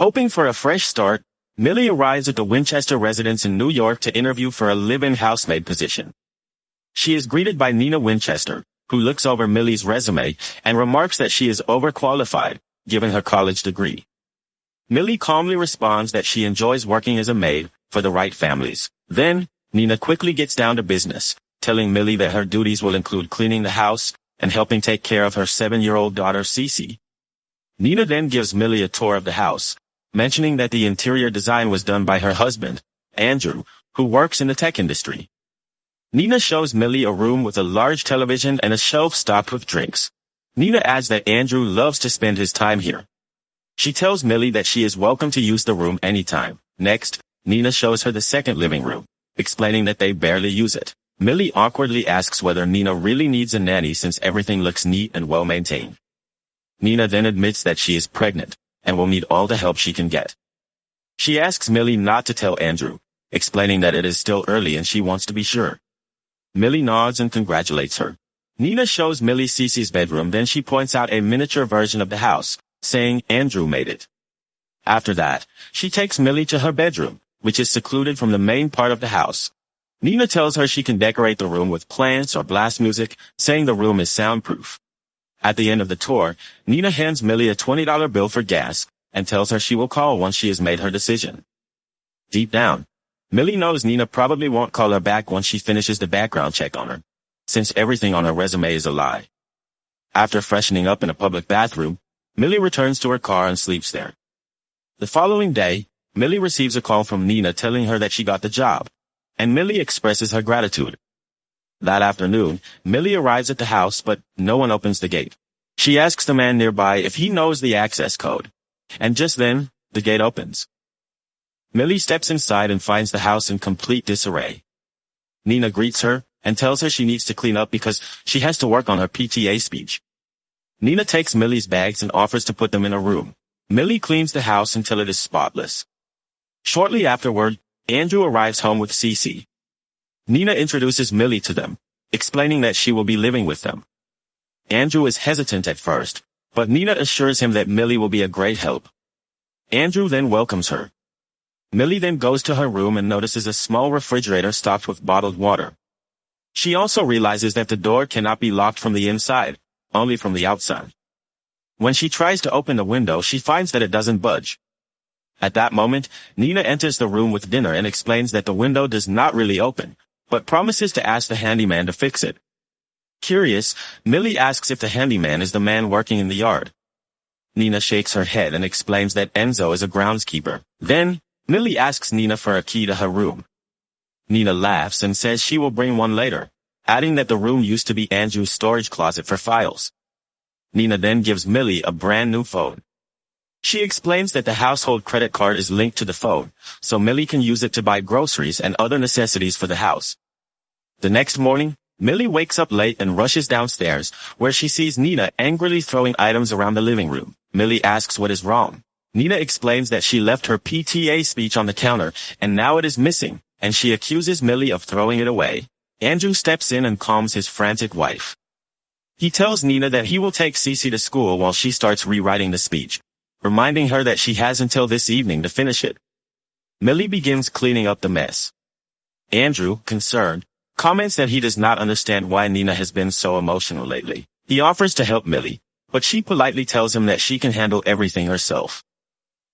Hoping for a fresh start, Millie arrives at the Winchester residence in New York to interview for a live-in housemaid position. She is greeted by Nina Winchester, who looks over Millie's resume and remarks that she is overqualified, given her college degree. Millie calmly responds that she enjoys working as a maid for the right families. Then, Nina quickly gets down to business, telling Millie that her duties will include cleaning the house and helping take care of her 7-year-old daughter Cece. Nina then gives Millie a tour of the house, mentioning that the interior design was done by her husband, Andrew, who works in the tech industry. Nina shows Millie a room with a large television and a shelf stocked with drinks. Nina adds that Andrew loves to spend his time here. She tells Millie that she is welcome to use the room anytime. Next, Nina shows her the second living room, explaining that they barely use it. Millie awkwardly asks whether Nina really needs a nanny since everything looks neat and well-maintained. Nina then admits that she is pregnant and will need all the help she can get. She asks Millie not to tell Andrew, explaining that it is still early and she wants to be sure. Millie nods and congratulates her. Nina shows Millie Cece's bedroom, then she points out a miniature version of the house, saying Andrew made it. After that, she takes Millie to her bedroom, which is secluded from the main part of the house. Nina tells her she can decorate the room with plants or blast music, saying the room is soundproof. At the end of the tour, Nina hands Millie a $20 bill for gas and tells her she will call once she has made her decision. Deep down, Millie knows Nina probably won't call her back once she finishes the background check on her, since everything on her resume is a lie. After freshening up in a public bathroom, Millie returns to her car and sleeps there. The following day, Millie receives a call from Nina telling her that she got the job, and Millie expresses her gratitude. That afternoon, Millie arrives at the house, but no one opens the gate. She asks the man nearby if he knows the access code, and just then, the gate opens. Millie steps inside and finds the house in complete disarray. Nina greets her and tells her she needs to clean up because she has to work on her PTA speech. Nina takes Millie's bags and offers to put them in a room. Millie cleans the house until it is spotless. Shortly afterward, Andrew arrives home with Cece. Nina introduces Millie to them, explaining that she will be living with them. Andrew is hesitant at first, but Nina assures him that Millie will be a great help. Andrew then welcomes her. Millie then goes to her room and notices a small refrigerator stocked with bottled water. She also realizes that the door cannot be locked from the inside, only from the outside. When she tries to open the window, she finds that it doesn't budge. At that moment, Nina enters the room with dinner and explains that the window does not really open, but promises to ask the handyman to fix it. Curious, Millie asks if the handyman is the man working in the yard. Nina shakes her head and explains that Enzo is a groundskeeper. Then, Millie asks Nina for a key to her room. Nina laughs and says she will bring one later, adding that the room used to be Andrew's storage closet for files. Nina then gives Millie a brand new phone. She explains that the household credit card is linked to the phone, so Millie can use it to buy groceries and other necessities for the house. The next morning, Millie wakes up late and rushes downstairs, where she sees Nina angrily throwing items around the living room. Millie asks what is wrong. Nina explains that she left her PTA speech on the counter, and now it is missing, and she accuses Millie of throwing it away. Andrew steps in and calms his frantic wife. He tells Nina that he will take Cece to school while she starts rewriting the speech, reminding her that she has until this evening to finish it. Millie begins cleaning up the mess. Andrew, concerned, comments that he does not understand why Nina has been so emotional lately. He offers to help Millie, but she politely tells him that she can handle everything herself.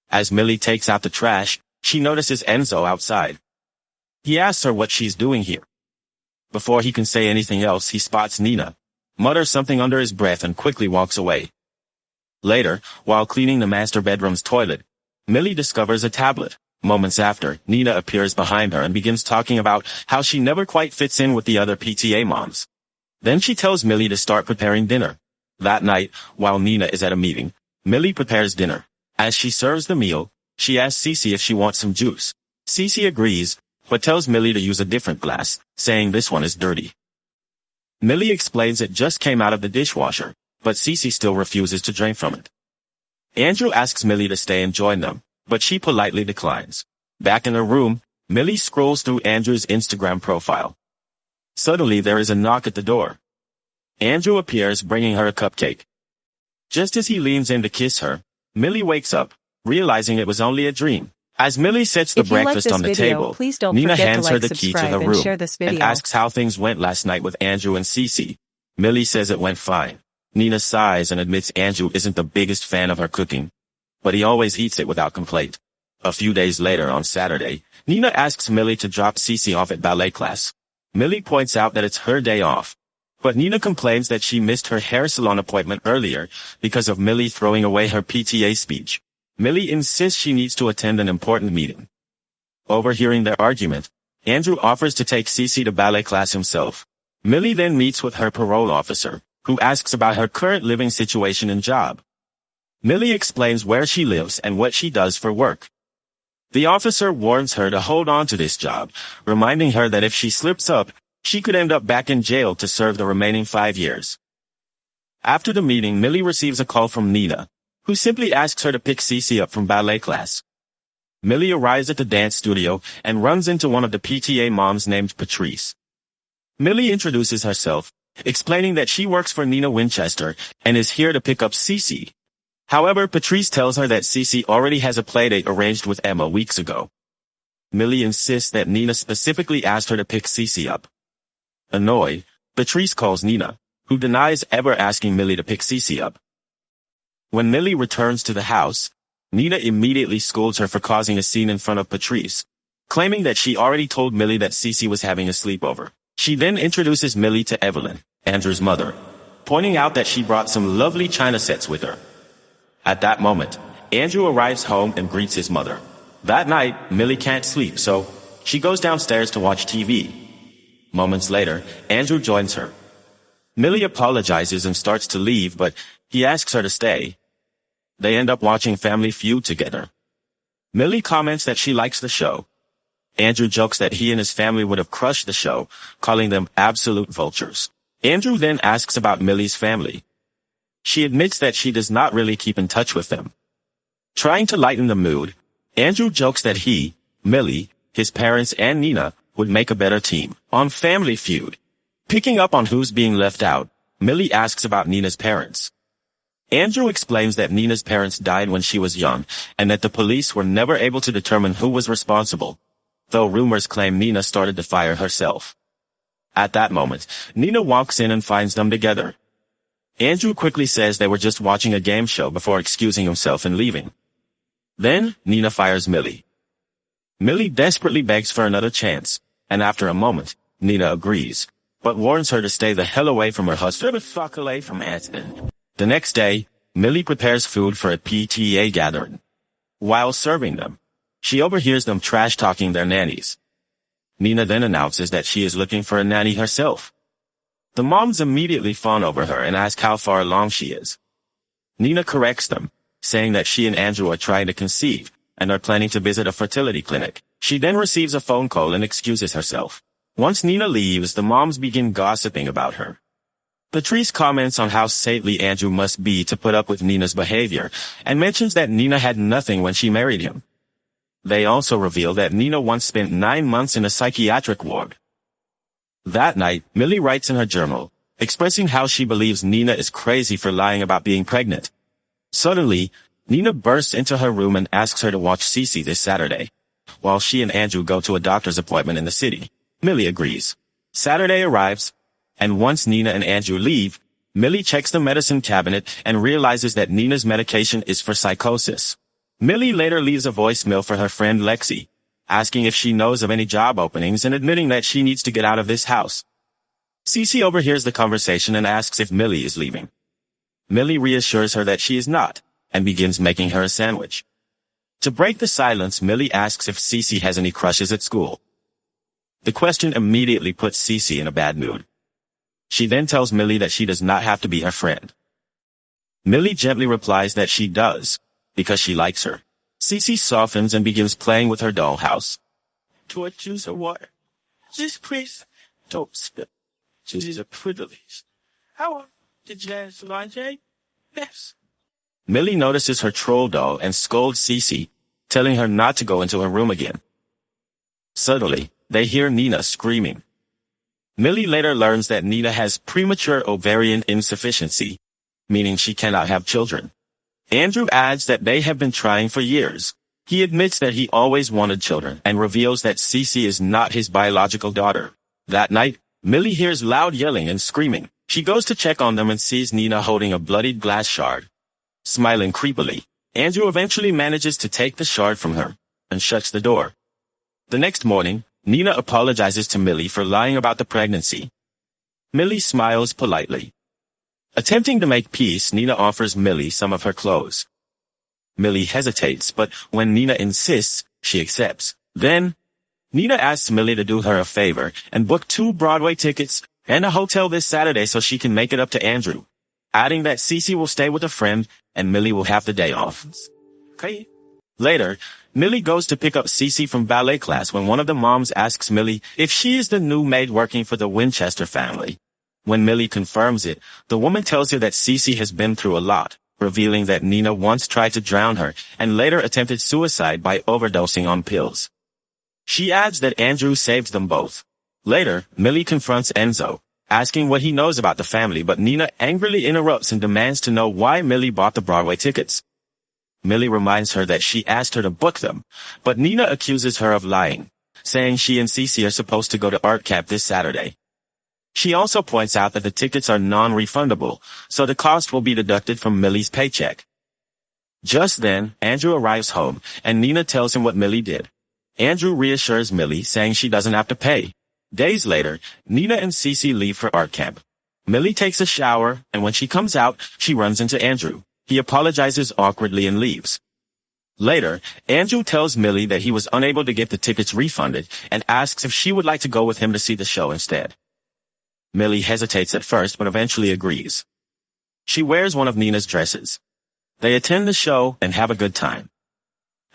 As Millie takes out the trash, she notices Enzo outside. He asks her what she's doing here. Before he can say anything else, he spots Nina, mutters something under his breath and quickly walks away. Later, while cleaning the master bedroom's toilet, Millie discovers a tablet. Moments after, Nina appears behind her and begins talking about how she never quite fits in with the other PTA moms. Then she tells Millie to start preparing dinner. That night, while Nina is at a meeting, Millie prepares dinner. As she serves the meal, she asks Cece if she wants some juice. Cece agrees, but tells Millie to use a different glass, saying this one is dirty. Millie explains it just came out of the dishwasher, but Cece still refuses to drink from it. Andrew asks Millie to stay and join them, but she politely declines. Back in her room, Millie scrolls through Andrew's Instagram profile. Suddenly there is a knock at the door. Andrew appears bringing her a cupcake. Just as he leans in to kiss her, Millie wakes up, realizing it was only a dream. As Millie sets the breakfast on the table, Nina hands her the key to the room and asks how things went last night with Andrew and Cece. Millie says it went fine. Nina sighs and admits Andrew isn't the biggest fan of her cooking, but he always eats it without complaint. A few days later on Saturday, Nina asks Millie to drop Cece off at ballet class. Millie points out that it's her day off, but Nina complains that she missed her hair salon appointment earlier because of Millie throwing away her PTA speech. Millie insists she needs to attend an important meeting. Overhearing their argument, Andrew offers to take Cece to ballet class himself. Millie then meets with her parole officer, who asks about her current living situation and job. Millie explains where she lives and what she does for work. The officer warns her to hold on to this job, reminding her that if she slips up, she could end up back in jail to serve the remaining 5 years. After the meeting, Millie receives a call from Nina, who simply asks her to pick Cece up from ballet class. Millie arrives at the dance studio and runs into one of the PTA moms named Patrice. Millie introduces herself, explaining that she works for Nina Winchester and is here to pick up Cece. However, Patrice tells her that Cece already has a playdate arranged with Emma weeks ago. Millie insists that Nina specifically asked her to pick Cece up. Annoyed, Patrice calls Nina, who denies ever asking Millie to pick Cece up. When Millie returns to the house, Nina immediately scolds her for causing a scene in front of Patrice, claiming that she already told Millie that Cece was having a sleepover. She then introduces Millie to Evelyn, Andrew's mother, pointing out that she brought some lovely china sets with her. At that moment, Andrew arrives home and greets his mother. That night, Millie can't sleep, so she goes downstairs to watch TV. Moments later, Andrew joins her. Millie apologizes and starts to leave, but he asks her to stay. They end up watching Family Feud together. Millie comments that she likes the show. Andrew jokes that he and his family would have crushed the show, calling them absolute vultures. Andrew then asks about Millie's family. She admits that she does not really keep in touch with them. Trying to lighten the mood, Andrew jokes that he, Millie, his parents, and Nina would make a better team on Family Feud. Picking up on who's being left out, Millie asks about Nina's parents. Andrew explains that Nina's parents died when she was young, and that the police were never able to determine who was responsible, though rumors claim Nina started the fire herself. At that moment, Nina walks in and finds them together. Andrew quickly says they were just watching a game show before excusing himself and leaving. Then, Nina fires Millie. Millie desperately begs for another chance, and after a moment, Nina agrees, but warns her to stay the hell away from her husband. Fuck away from Aston. The next day, Millie prepares food for a PTA gathering. While serving them, she overhears them trash-talking their nannies. Nina then announces that she is looking for a nanny herself. The moms immediately fawn over her and ask how far along she is. Nina corrects them, saying that she and Andrew are trying to conceive and are planning to visit a fertility clinic. She then receives a phone call and excuses herself. Once Nina leaves, the moms begin gossiping about her. Patrice comments on how saintly Andrew must be to put up with Nina's behavior and mentions that Nina had nothing when she married him. They also reveal that Nina once spent 9 months in a psychiatric ward. That night, Millie writes in her journal, expressing how she believes Nina is crazy for lying about being pregnant. Suddenly, Nina bursts into her room and asks her to watch Cece this Saturday, while she and Andrew go to a doctor's appointment in the city. Millie agrees. Saturday arrives, and once Nina and Andrew leave, Millie checks the medicine cabinet and realizes that Nina's medication is for psychosis. Millie later leaves a voicemail for her friend Lexi, asking if she knows of any job openings and admitting that she needs to get out of this house. Cece overhears the conversation and asks if Millie is leaving. Millie reassures her that she is not, and begins making her a sandwich. To break the silence, Millie asks if Cece has any crushes at school. The question immediately puts Cece in a bad mood. She then tells Millie that she does not have to be her friend. Millie gently replies that she does, because she likes her. Cece softens and begins playing with her dollhouse. To a juice of water. This priest don't spill. Juice is a privilege. How did jazz lingerie? Yes. Millie notices her troll doll and scolds Cece, telling her not to go into her room again. Suddenly, they hear Nina screaming. Millie later learns that Nina has premature ovarian insufficiency, meaning she cannot have children. Andrew adds that they have been trying for years. He admits that he always wanted children and reveals that Cece is not his biological daughter. That night, Millie hears loud yelling and screaming. She goes to check on them and sees Nina holding a bloodied glass shard. Smiling creepily, Andrew eventually manages to take the shard from her and shuts the door. The next morning, Nina apologizes to Millie for lying about the pregnancy. Millie smiles politely. Attempting to make peace, Nina offers Millie some of her clothes. Millie hesitates, but when Nina insists, she accepts. Then, Nina asks Millie to do her a favor and book 2 Broadway tickets and a hotel this Saturday so she can make it up to Andrew, adding that Cece will stay with a friend and Millie will have the day off. Okay. Later, Millie goes to pick up Cece from ballet class when one of the moms asks Millie if she is the new maid working for the Winchester family. When Millie confirms it, the woman tells her that Cece has been through a lot, revealing that Nina once tried to drown her and later attempted suicide by overdosing on pills. She adds that Andrew saved them both. Later, Millie confronts Enzo, asking what he knows about the family, but Nina angrily interrupts and demands to know why Millie bought the Broadway tickets. Millie reminds her that she asked her to book them, but Nina accuses her of lying, saying she and Cece are supposed to go to art camp this Saturday. She also points out that the tickets are non-refundable, so the cost will be deducted from Millie's paycheck. Just then, Andrew arrives home, and Nina tells him what Millie did. Andrew reassures Millie, saying she doesn't have to pay. Days later, Nina and Cece leave for art camp. Millie takes a shower, and when she comes out, she runs into Andrew. He apologizes awkwardly and leaves. Later, Andrew tells Millie that he was unable to get the tickets refunded and asks if she would like to go with him to see the show instead. Millie hesitates at first but eventually agrees. She wears one of Nina's dresses. They attend the show and have a good time.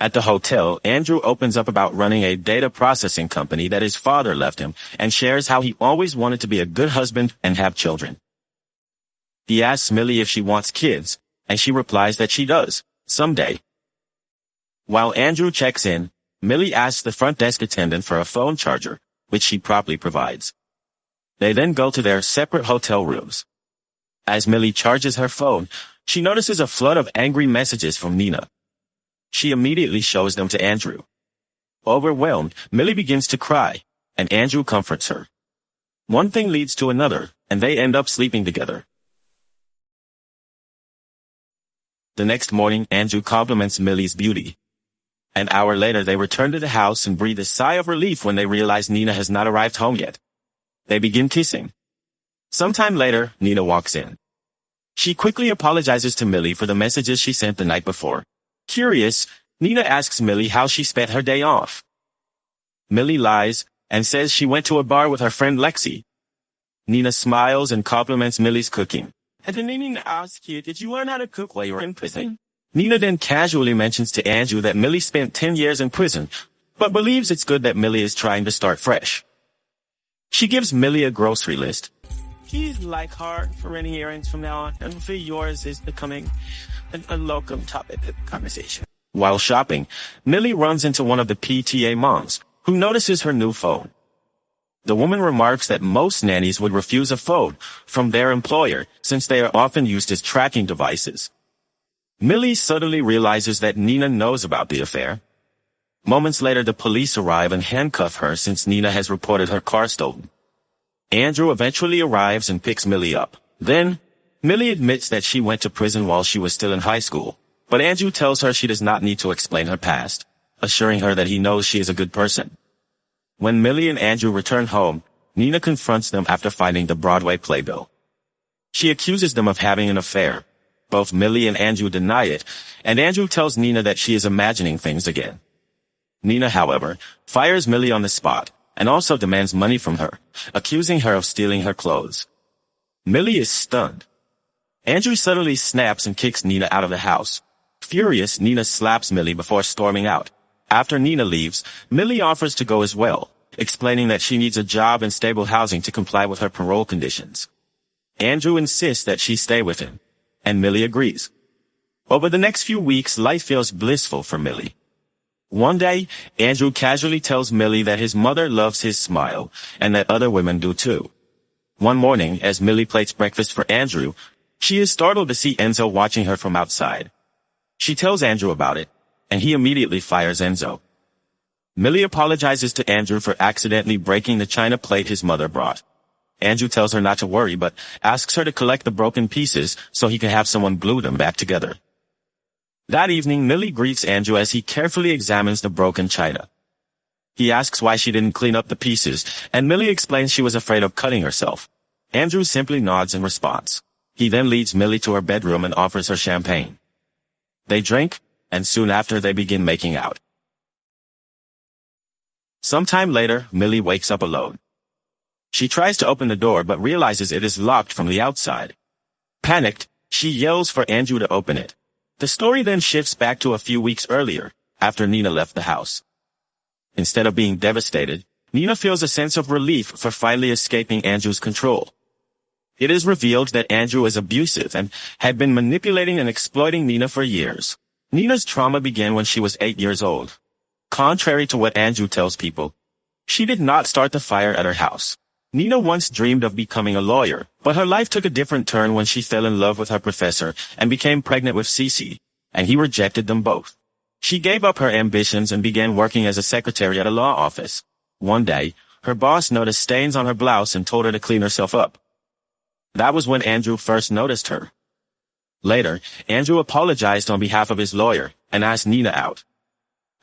At the hotel, Andrew opens up about running a data processing company that his father left him and shares how he always wanted to be a good husband and have children. He asks Millie if she wants kids, and she replies that she does, someday. While Andrew checks in, Millie asks the front desk attendant for a phone charger, which she promptly provides. They then go to their separate hotel rooms. As Millie charges her phone, she notices a flood of angry messages from Nina. She immediately shows them to Andrew. Overwhelmed, Millie begins to cry, and Andrew comforts her. One thing leads to another, and they end up sleeping together. The next morning, Andrew compliments Millie's beauty. An hour later, they return to the house and breathe a sigh of relief when they realize Nina has not arrived home yet. They begin kissing. Sometime later, Nina walks in. She quickly apologizes to Millie for the messages she sent the night before. Curious, Nina asks Millie how she spent her day off. Millie lies and says she went to a bar with her friend Lexi. Nina smiles and compliments Millie's cooking. I didn't even ask you, did you learn how to cook while you were in prison? Nina then casually mentions to Andrew that Millie spent 10 years in prison, but believes it's good that Millie is trying to start fresh. She gives Millie a grocery list. Please like her for any errands from now on, and for yours is becoming a local topic of conversation. While shopping, Millie runs into one of the PTA moms, who notices her new phone. The woman remarks that most nannies would refuse a phone from their employer since they are often used as tracking devices. Millie suddenly realizes that Nina knows about the affair. Moments later, the police arrive and handcuff her since Nina has reported her car stolen. Andrew eventually arrives and picks Millie up. Then, Millie admits that she went to prison while she was still in high school, but Andrew tells her she does not need to explain her past, assuring her that he knows she is a good person. When Millie and Andrew return home, Nina confronts them after finding the Broadway playbill. She accuses them of having an affair. Both Millie and Andrew deny it, and Andrew tells Nina that she is imagining things again. Nina, however, fires Millie on the spot, and also demands money from her, accusing her of stealing her clothes. Millie is stunned. Andrew suddenly snaps and kicks Nina out of the house. Furious, Nina slaps Millie before storming out. After Nina leaves, Millie offers to go as well, explaining that she needs a job and stable housing to comply with her parole conditions. Andrew insists that she stay with him, and Millie agrees. Over the next few weeks, life feels blissful for Millie. One day, Andrew casually tells Millie that his mother loves his smile, and that other women do too. One morning, as Millie plates breakfast for Andrew, she is startled to see Enzo watching her from outside. She tells Andrew about it, and he immediately fires Enzo. Millie apologizes to Andrew for accidentally breaking the china plate his mother brought. Andrew tells her not to worry, but asks her to collect the broken pieces so he can have someone glue them back together. That evening, Millie greets Andrew as he carefully examines the broken china. He asks why she didn't clean up the pieces, and Millie explains she was afraid of cutting herself. Andrew simply nods in response. He then leads Millie to her bedroom and offers her champagne. They drink, and soon after they begin making out. Sometime later, Millie wakes up alone. She tries to open the door but realizes it is locked from the outside. Panicked, she yells for Andrew to open it. The story then shifts back to a few weeks earlier, after Nina left the house. Instead of being devastated, Nina feels a sense of relief for finally escaping Andrew's control. It is revealed that Andrew is abusive and had been manipulating and exploiting Nina for years. Nina's trauma began when she was 8 years old. Contrary to what Andrew tells people, she did not start the fire at her house. Nina once dreamed of becoming a lawyer, but her life took a different turn when she fell in love with her professor and became pregnant with Cece, and he rejected them both. She gave up her ambitions and began working as a secretary at a law office. One day, her boss noticed stains on her blouse and told her to clean herself up. That was when Andrew first noticed her. Later, Andrew apologized on behalf of his lawyer and asked Nina out.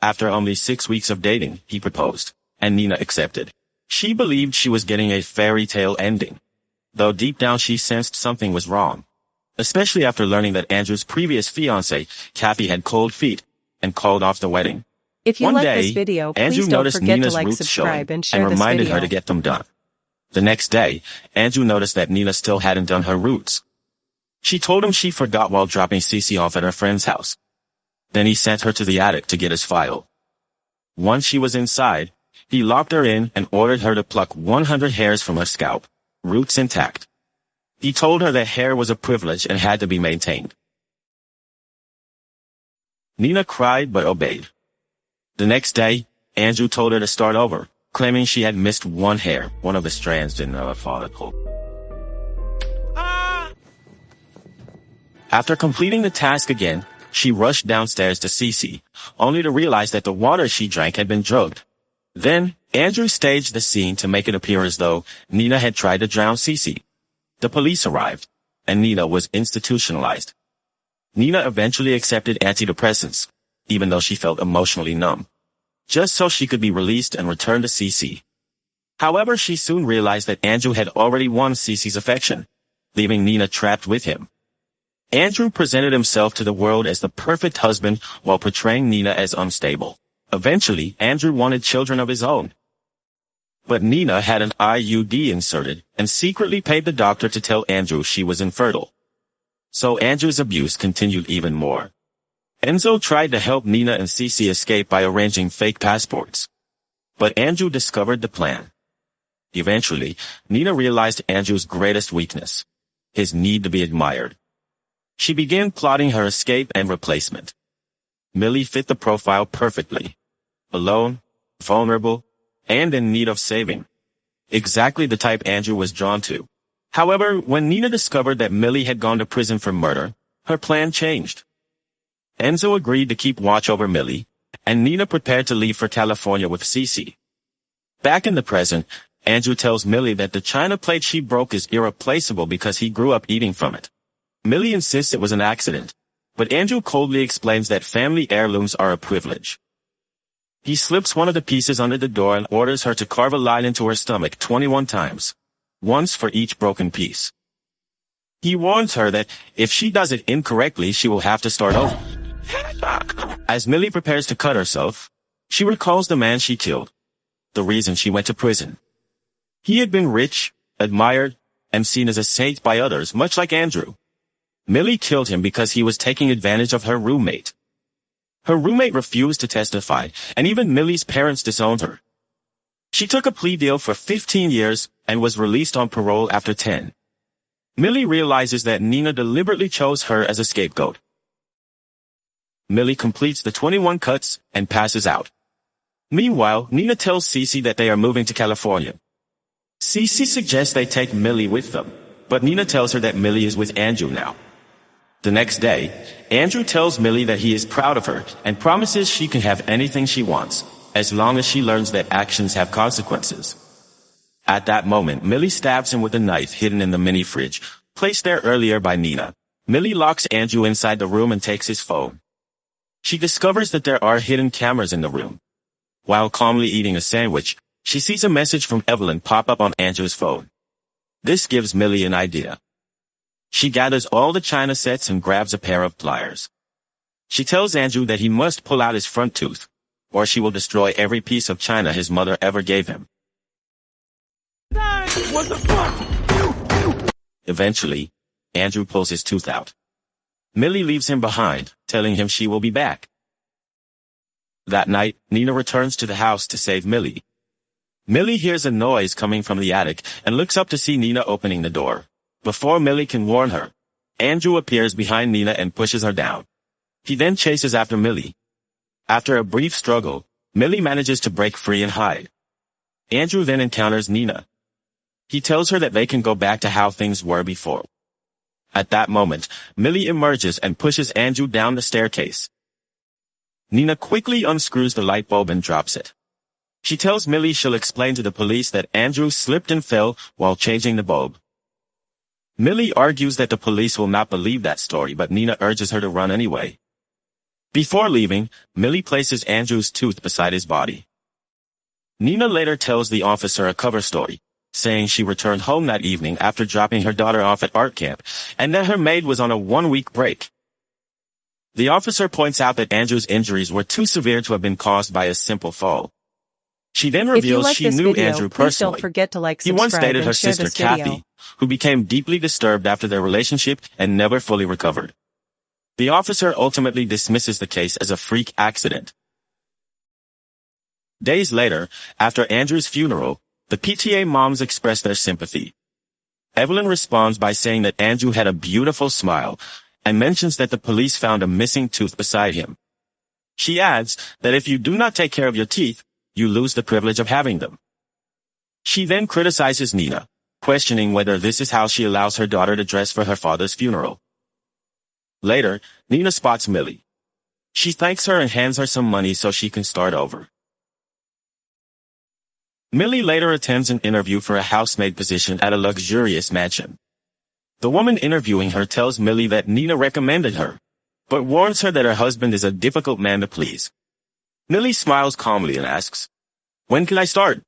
After only 6 weeks of dating, he proposed, and Nina accepted. She believed she was getting a fairy tale ending, though deep down she sensed something was wrong, especially after learning that Andrew's previous fiancée, Kathy, had cold feet and called off the wedding. If you One like day, this video, Andrew please don't noticed forget Nina's to like, roots subscribe, showing and share this reminded video. her to get them done. The next day, Andrew noticed that Nina still hadn't done her roots. She told him she forgot while dropping Cece off at her friend's house. Then he sent her to the attic to get his file. Once she was inside, he locked her in and ordered her to pluck 100 hairs from her scalp, roots intact. He told her that hair was a privilege and had to be maintained. Nina cried but obeyed. The next day, Andrew told her to start over, claiming she had missed one hair, one of the strands in her follicle. After completing the task again, she rushed downstairs to Cece, only to realize that the water she drank had been drugged. Then, Andrew staged the scene to make it appear as though Nina had tried to drown Cece. The police arrived, and Nina was institutionalized. Nina eventually accepted antidepressants, even though she felt emotionally numb, just so she could be released and return to Cece. However, she soon realized that Andrew had already won Cece's affection, leaving Nina trapped with him. Andrew presented himself to the world as the perfect husband while portraying Nina as unstable. Eventually, Andrew wanted children of his own. But Nina had an IUD inserted and secretly paid the doctor to tell Andrew she was infertile. So Andrew's abuse continued even more. Enzo tried to help Nina and Cece escape by arranging fake passports. But Andrew discovered the plan. Eventually, Nina realized Andrew's greatest weakness, his need to be admired. She began plotting her escape and replacement. Millie fit the profile perfectly. Alone, vulnerable, and in need of saving. Exactly the type Andrew was drawn to. However, when Nina discovered that Millie had gone to prison for murder, her plan changed. Enzo agreed to keep watch over Millie, and Nina prepared to leave for California with Cece. Back in the present, Andrew tells Millie that the china plate she broke is irreplaceable because he grew up eating from it. Millie insists it was an accident, but Andrew coldly explains that family heirlooms are a privilege. He slips one of the pieces under the door and orders her to carve a line into her stomach 21 times, once for each broken piece. He warns her that if she does it incorrectly, she will have to start over. As Millie prepares to cut herself, she recalls the man she killed, the reason she went to prison. He had been rich, admired, and seen as a saint by others, much like Andrew. Millie killed him because he was taking advantage of her roommate. Her roommate refused to testify, and even Millie's parents disowned her. She took a plea deal for 15 years and was released on parole after 10. Millie realizes that Nina deliberately chose her as a scapegoat. Millie completes the 21 cuts and passes out. Meanwhile, Nina tells Cece that they are moving to California. Cece suggests they take Millie with them, but Nina tells her that Millie is with Andrew now. The next day, Andrew tells Millie that he is proud of her and promises she can have anything she wants, as long as she learns that actions have consequences. At that moment, Millie stabs him with a knife hidden in the mini fridge, placed there earlier by Nina. Millie locks Andrew inside the room and takes his phone. She discovers that there are hidden cameras in the room. While calmly eating a sandwich, she sees a message from Evelyn pop up on Andrew's phone. This gives Millie an idea. She gathers all the china sets and grabs a pair of pliers. She tells Andrew that he must pull out his front tooth, or she will destroy every piece of china his mother ever gave him. What the fuck? Eventually, Andrew pulls his tooth out. Millie leaves him behind, telling him she will be back. That night, Nina returns to the house to save Millie. Millie hears a noise coming from the attic and looks up to see Nina opening the door. Before Millie can warn her, Andrew appears behind Nina and pushes her down. He then chases after Millie. After a brief struggle, Millie manages to break free and hide. Andrew then encounters Nina. He tells her that they can go back to how things were before. At that moment, Millie emerges and pushes Andrew down the staircase. Nina quickly unscrews the light bulb and drops it. She tells Millie she'll explain to the police that Andrew slipped and fell while changing the bulb. Millie argues that the police will not believe that story, but Nina urges her to run anyway. Before leaving, Millie places Andrew's tooth beside his body. Nina later tells the officer a cover story, saying she returned home that evening after dropping her daughter off at art camp, and that her maid was on a 1-week break. The officer points out that Andrew's injuries were too severe to have been caused by a simple fall. She then reveals she knew Andrew personally. Don't forget to like, he once subscribe, dated her and share sister this video. Kathy, who became deeply disturbed after their relationship and never fully recovered. The officer ultimately dismisses the case as a freak accident. Days later, after Andrew's funeral, the PTA moms express their sympathy. Evelyn responds by saying that Andrew had a beautiful smile and mentions that the police found a missing tooth beside him. She adds that if you do not take care of your teeth, you lose the privilege of having them. She then criticizes Nina, questioning whether this is how she allows her daughter to dress for her father's funeral. Later, Nina spots Millie. She thanks her and hands her some money so she can start over. Millie later attends an interview for a housemaid position at a luxurious mansion. The woman interviewing her tells Millie that Nina recommended her, but warns her that her husband is a difficult man to please. Millie smiles calmly and asks, "When can I start?"